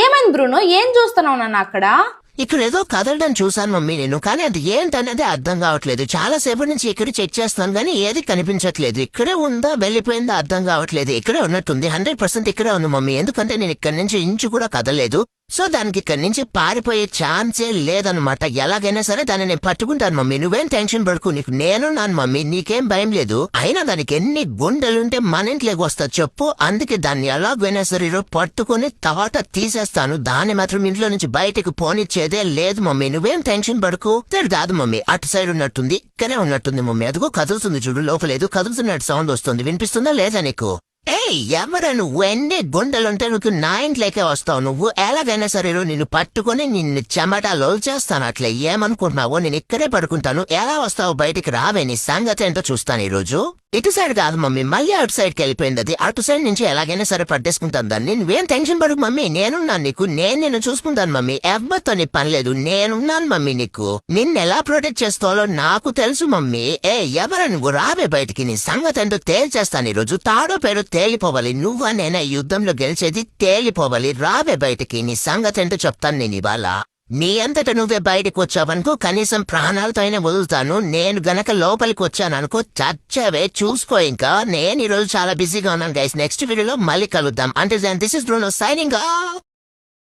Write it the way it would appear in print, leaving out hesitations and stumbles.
ఏమైంది బ్రూనో? ఏం చూస్తున్నావు నన్ను అక్కడ? ఇక్కడ ఏదో కదలడం చూసాను మమ్మీ నేను, కానీ అది ఏంటనేది అర్థం కావట్లేదు. చాలా సేపటి నుంచి ఇక్కడ చెక్ చేస్తాను కానీ ఏది కనిపించట్లేదు. ఇక్కడే ఉందా వెళ్ళిపోయిందా అర్థం కావట్లేదు. ఇక్కడే ఉన్నట్టుంది, 100% ఇక్కడే ఉంది మమ్మీ. ఎందుకంటే నేను ఇక్కడి నుంచి ఇంచు కూడా కదలేదు. సో దానికి ఇక్కడి నుంచి పారిపోయే ఛాన్సే లేదనమాట. ఎలాగైనా సరే దాన్ని నేను పట్టుకుంటాను మమ్మీ, నువ్వేం టెన్షన్ పడుకు. నీకు నేనున్నాను మమ్మీ, నీకేం భయం లేదు. అయినా దానికి ఎన్ని గుండెలుంటే మన ఇంట్లోకి వస్తా చెప్పు. అందుకే దాన్ని ఎలాగైనా సరే పట్టుకుని తోట తీసేస్తాను. దాన్ని మాత్రం ఇంట్లో నుంచి బయటకు పోనిచ్చేదే లేదు మమ్మీ, నువ్వేం టెన్షన్ పడుకు. కాదు మమ్మీ, అటు సైడ్ ఉన్నట్టుంది, ఇక్కడే ఉన్నట్టుంది మమ్మీ. అదిగో కదులుతుంది చూడు, లోపలేదు కదులుతున్నట్టు సౌండ్ వస్తుంది. వినిపిస్తుందా లేదా నీకు? ఎవరా నువ్వు? ఎన్ని గుండెలుంటే నువ్వు నా ఇంట్లోకే వస్తావు. నువ్వు ఎలాగైనా సరే నిన్ను పట్టుకుని నిన్ను చెమటలో చేస్తాను. అట్లా ఏమనుకుంటున్నావో, నేను ఇక్కడే పడుకుంటాను. ఎలా వస్తావు బయటికి? రావే, నీ సంగతి ఏంటో చూస్తాను ఈరోజు. ఇటు సైడ్ కాదు మమ్మీ, మళ్ళీ అటు సైడ్కి వెళ్ళిపోయింది అది. అటు సైడ్ నుంచి ఎలాగైనా సరే పట్టేసుకుంటాను దాన్ని. నువ్వేం టెన్షన్ పడుకు మమ్మీ, నేనున్నాను నీకు. నేను చూసుకుంటాను మమ్మీ, ఎవరితో నీ పని లేదు. నేనున్నాను మమ్మీ నీకు. నిన్ను ఎలా ప్రొటెక్ట్ చేసుకోవాలో నాకు తెలుసు మమ్మీ. ఎవరా నువ్వు? రావే బయటికి, నీ సంగతి ఏంటో తేల్చేస్తాను ఈరోజు. తాడో పేరు తేలిపోవాలి. నువ్వా నేనా యుద్ధంలో గెలిచేది? తేలిపోవాలి. రావే బయటికి, నీ సంగతి ఏంటో చెప్తాను నేను ఇవాళ. నీ అంతట నువ్వే బయటకు వచ్చావనుకో, కనీసం ప్రాణాలతో అయినా వదులుతాను. నేను గనక లోపలికి వచ్చాననుకో, చచ్చావే చూసుకో. ఇంకా నేను ఈరోజు చాలా బిజీగా ఉన్నాను గైస్. నెక్స్ట్ వీడియోలో మళ్ళీ కలుద్దాం. అంటే this is Bruno signing off.